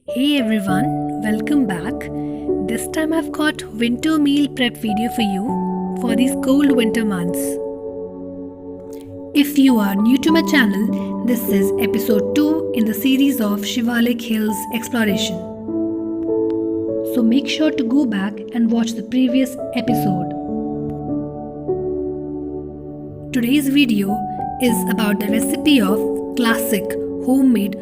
Hey everyone, welcome back. This time I've got winter meal prep video for you for these cold winter months. If you are new to my channel, this is episode 2 in the series of Shivalik Hills exploration. So make sure to go back and watch the previous episode. Today's video is about the recipe of classic homemade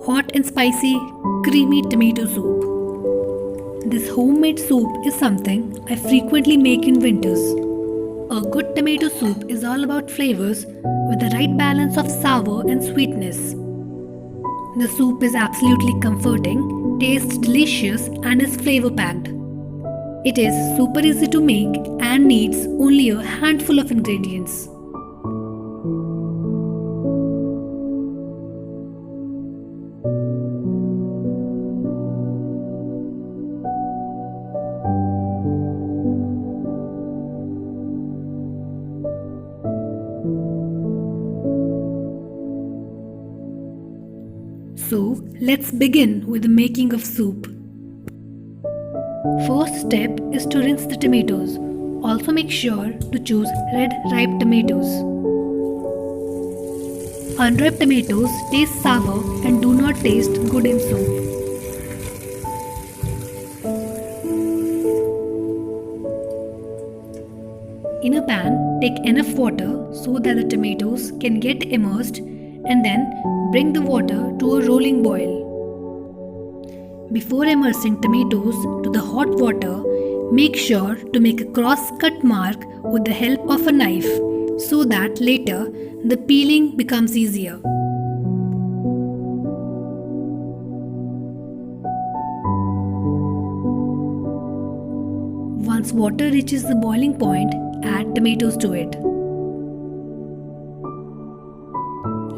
hot and spicy creamy tomato soup. This homemade soup is something I frequently make in winters. A good tomato soup is all about flavors with the right balance of sour and sweetness. The soup is absolutely comforting, tastes delicious and is flavor packed. It is super easy to make and needs only a handful of ingredients. So let's begin with the making of soup. First step is to rinse the tomatoes. Also make sure to choose red ripe tomatoes. Unripe tomatoes taste sour and do not taste good in soup. In a pan, take enough water so that the tomatoes can get immersed and then bring the water to a rolling boil. Before immersing tomatoes to the hot water, make sure to make a cross-cut mark with the help of a knife so that later the peeling becomes easier. Once water reaches the boiling point, add tomatoes to it.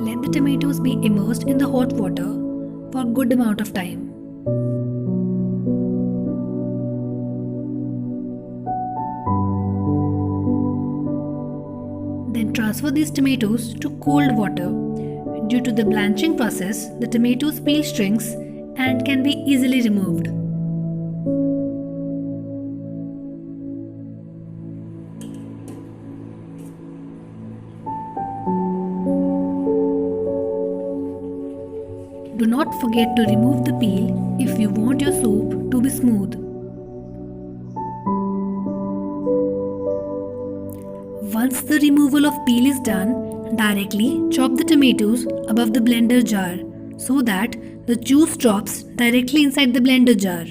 Let the tomatoes be immersed in the hot water for a good amount of time. Then transfer these tomatoes to cold water. Due to the blanching process, the tomatoes peel shrinks and can be easily removed. Do not forget to remove the peel if you want your soup to be smooth. Once the removal of peel is done, directly chop the tomatoes above the blender jar so that the juice drops directly inside the blender jar.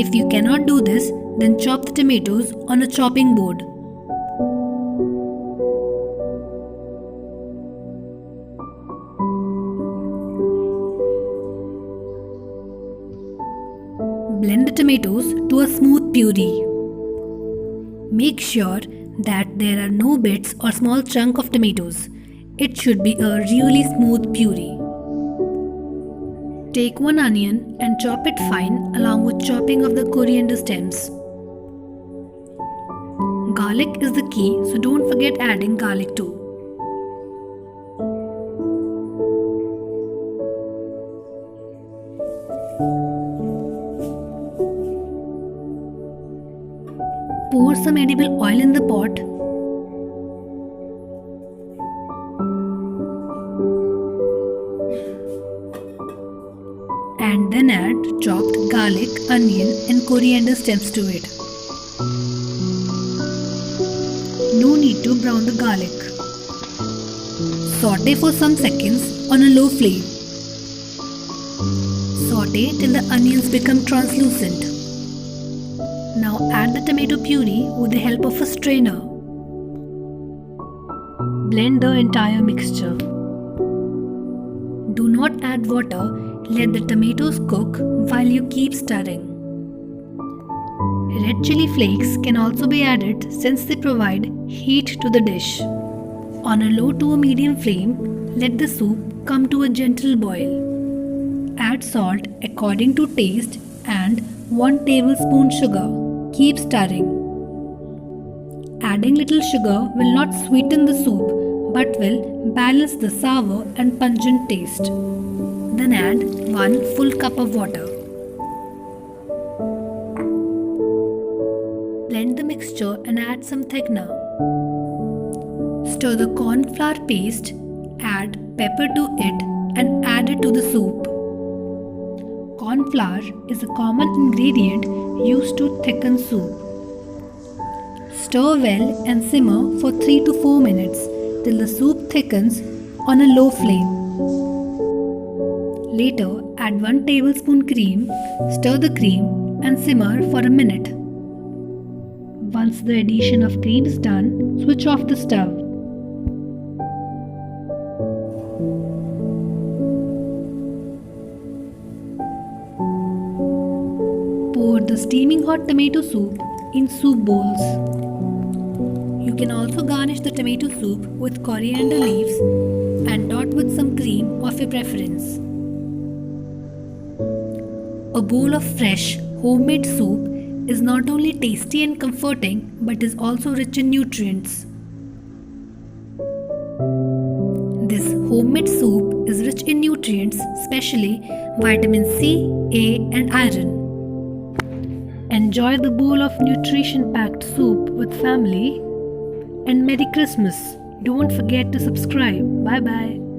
If you cannot do this, then chop the tomatoes on a chopping board. Blend the tomatoes to a smooth puree. Make sure that there are no bits or small chunk of tomatoes. It should be a really smooth puree. Take one onion and chop it fine along with chopping of the coriander stems. Garlic is the key, so don't forget adding garlic too. Pour some edible oil in the pot. And then add chopped garlic, onion and coriander stems to it. No need to brown the garlic. Saute for some seconds on a low flame. Saute till the onions become translucent. Now add the tomato puree with the help of a strainer. Blend the entire mixture. Do not add water, let the tomatoes cook while you keep stirring. Red chili flakes can also be added since they provide heat to the dish. On a low to a medium flame, let the soup come to a gentle boil. Add salt according to taste and 1 tablespoon sugar. Keep stirring. Adding little sugar will not sweeten the soup but will balance the sour and pungent taste. Then add 1 full cup of water. Blend the mixture and add some thickener. Stir the corn flour paste, add pepper to it and add it to the soup. Corn flour is a common ingredient used to thicken soup. Stir well and simmer for 3 to 4 minutes till the soup thickens on a low flame. Later, add 1 tablespoon cream, stir the cream and simmer for a minute. Once the addition of cream is done, switch off the stove. Pour the steaming hot tomato soup in soup bowls. You can also garnish the tomato soup with coriander leaves and dot with some cream of your preference. A bowl of fresh, homemade soup is not only tasty and comforting but is also rich in nutrients. This homemade soup is rich in nutrients, especially vitamin C, A and iron. Enjoy the bowl of nutrition-packed soup with family and Merry Christmas. Don't forget to subscribe. Bye bye.